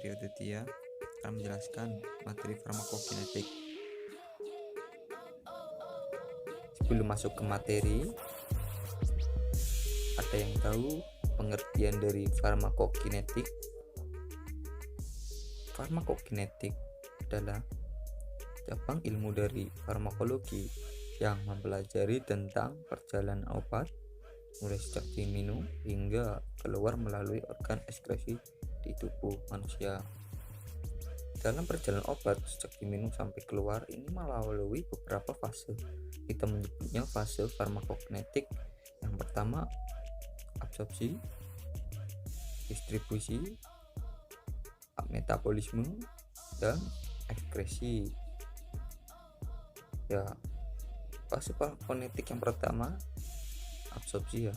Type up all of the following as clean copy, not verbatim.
Rio Aditya akan menjelaskan materi farmakokinetik. Sebelum masuk ke materi, ada yang tahu pengertian dari farmakokinetik? Farmakokinetik adalah cabang ilmu dari farmakologi yang mempelajari tentang perjalanan obat mulai sejak diminum hingga keluar melalui organ ekskresi di tubuh manusia. Dalam perjalanan obat sejak diminum sampai keluar ini melalui beberapa fase. Kita menyebutnya fase farmakokinetik. Yang pertama, absorpsi, distribusi, metabolisme, dan ekskresi. Ya, fase farmakokinetik yang pertama, absorpsi ya.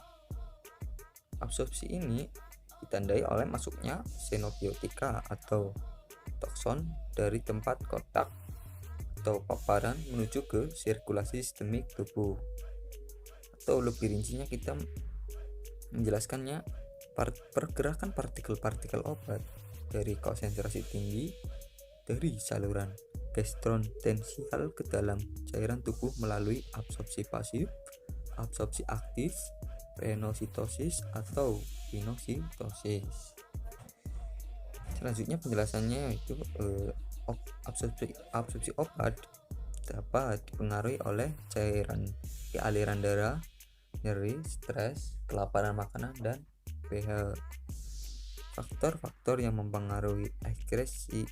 Absorpsi ini ditandai oleh masuknya xenobiotika atau toksin dari tempat kontak atau paparan menuju ke sirkulasi sistemik tubuh. Atau lebih rincinya kita menjelaskannya, pergerakan partikel-partikel obat dari konsentrasi tinggi dari saluran gastrointestinal ke dalam cairan tubuh melalui absorpsi pasif, absorpsi aktif, renositosis atau pinositosis. Selanjutnya penjelasannya yaitu absorpsi obat dapat dipengaruhi oleh cairan aliran darah, nyeri, stres, kelaparan makanan, dan pH. Faktor-faktor yang mempengaruhi ekskresi,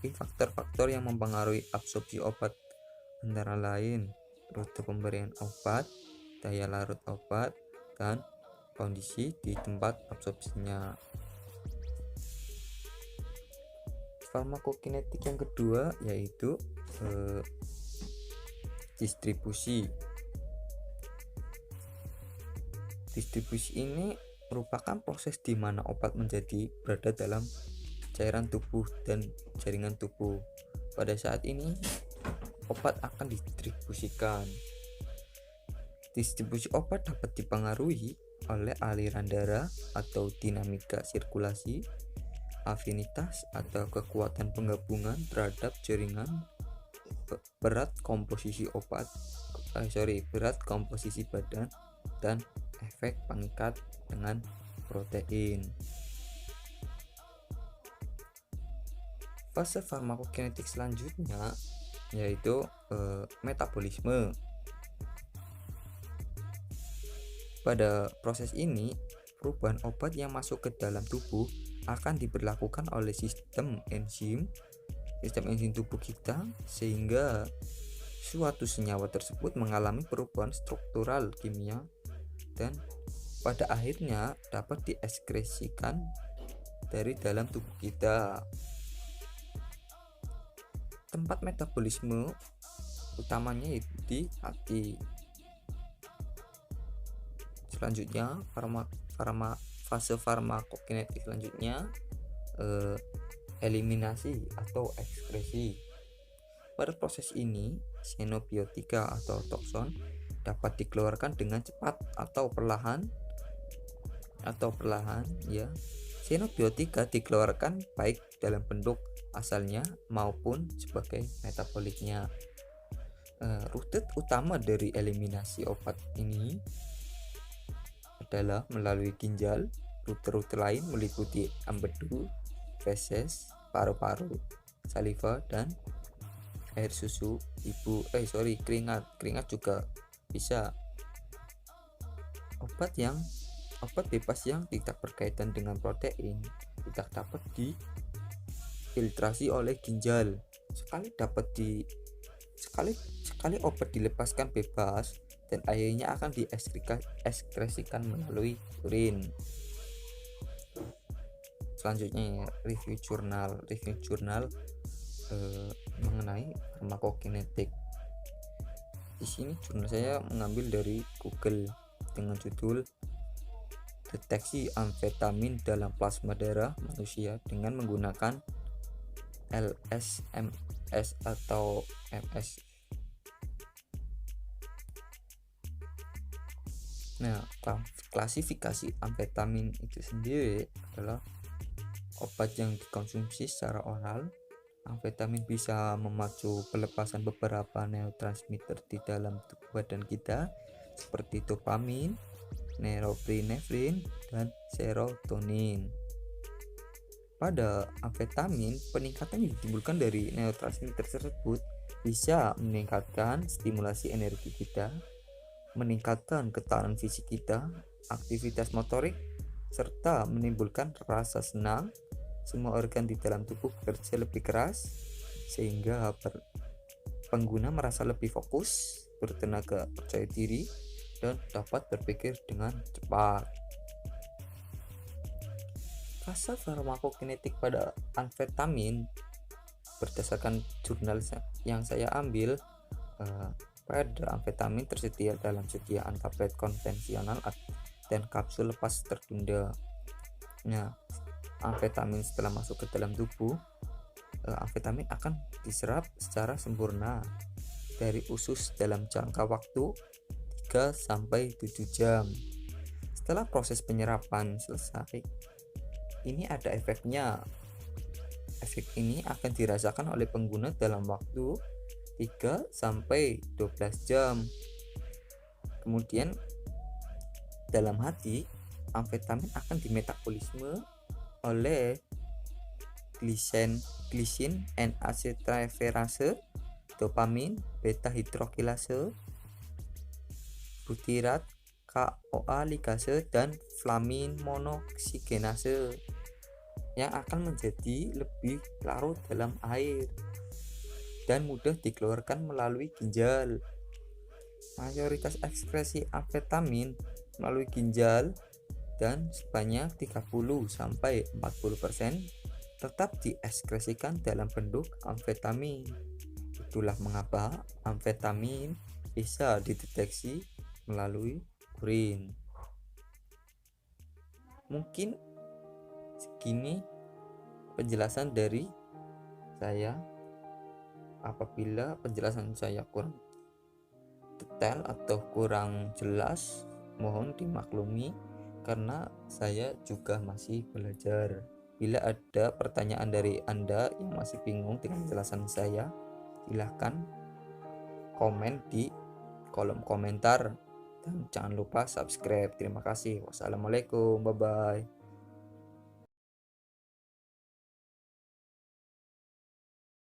faktor-faktor yang mempengaruhi absorpsi obat antara lain rute pemberian obat, daya larut obat, dan kondisi di tempat absorpsinya. Farmakokinetik yang kedua yaitu distribusi. Distribusi ini merupakan proses di mana obat berada dalam cairan tubuh dan jaringan tubuh. Pada saat ini obat akan didistribusikan. Distribusi obat dapat dipengaruhi oleh aliran darah atau dinamika sirkulasi, afinitas atau kekuatan penggabungan terhadap jaringan, berat komposisi badan, dan efek pengikat dengan protein. Fase farmakokinetik selanjutnya yaitu metabolisme. Pada proses ini, perubahan obat yang masuk ke dalam tubuh akan diberlakukan oleh sistem enzim tubuh kita, sehingga suatu senyawa tersebut mengalami perubahan struktural kimia dan pada akhirnya dapat diekskresikan dari dalam tubuh kita. Tempat metabolisme utamanya di hati. Selanjutnya fase farmakokinetik selanjutnya eliminasi atau ekskresi. Pada proses ini xenobiotika atau toksin dapat dikeluarkan dengan cepat atau perlahan ya. Xenobiotika dikeluarkan baik dalam bentuk asalnya maupun sebagai metaboliknya. Rute utama dari eliminasi obat ini adalah melalui ginjal. Rute-rute lain meliputi empedu, feses, paru-paru, saliva, dan air susu ibu. Keringat juga bisa. Obat bebas yang tidak berkaitan dengan protein tidak dapat difiltrasi oleh ginjal. Sekali obat dilepaskan bebas dan akhirnya akan diekskresikan melalui urin. Selanjutnya review jurnal mengenai farmakokinetik. Di sini jurnal saya mengambil dari Google dengan judul deteksi amfetamin dalam plasma darah manusia dengan menggunakan LSMS atau MS. Nah, klasifikasi amfetamin itu sendiri adalah obat yang dikonsumsi secara oral. Amfetamin bisa memacu pelepasan beberapa neurotransmitter di dalam tubuh badan kita seperti dopamin, norepinefrin, dan serotonin. Pada amfetamin, peningkatan yang ditimbulkan dari neurotransmitter tersebut bisa meningkatkan stimulasi energi kita, meningkatkan ketahanan fisik kita, aktivitas motorik, serta menimbulkan rasa senang. Semua organ di dalam tubuh bekerja lebih keras sehingga pengguna merasa lebih fokus, bertenaga, percaya diri, dan dapat berpikir dengan cepat. Fase farmakokinetik pada amfetamin berdasarkan jurnal yang saya ambil, pada amfetamin tersedia dalam sediaan tablet konvensional dan kapsul lepas tertunda. Nah, amfetamin setelah masuk ke dalam tubuh, amfetamin akan diserap secara sempurna dari usus dalam jangka waktu 3-7 jam. Setelah proses penyerapan selesai, ini ada efeknya. Efek ini akan dirasakan oleh pengguna dalam waktu 3-12 jam. Kemudian dalam hati, amfetamin akan dimetabolisme oleh glisin N-acetyltransferase, dopamin, beta hidrokilase, butirat, KOA ligase, dan flamin monoksigenase yang akan menjadi lebih larut dalam air dan mudah dikeluarkan melalui ginjal. Mayoritas ekskresi amfetamin melalui ginjal dan sebanyak 30-40% tetap dieskresikan dalam bentuk amfetamin. Itulah mengapa amfetamin bisa dideteksi melalui urin. Mungkin segini penjelasan dari saya. Apabila penjelasan saya kurang detail atau kurang jelas, mohon dimaklumi karena saya juga masih belajar. Bila ada pertanyaan dari Anda yang masih bingung dengan penjelasan saya, silahkan komen di kolom komentar dan jangan lupa subscribe. Terima kasih. Wassalamualaikum. Bye bye.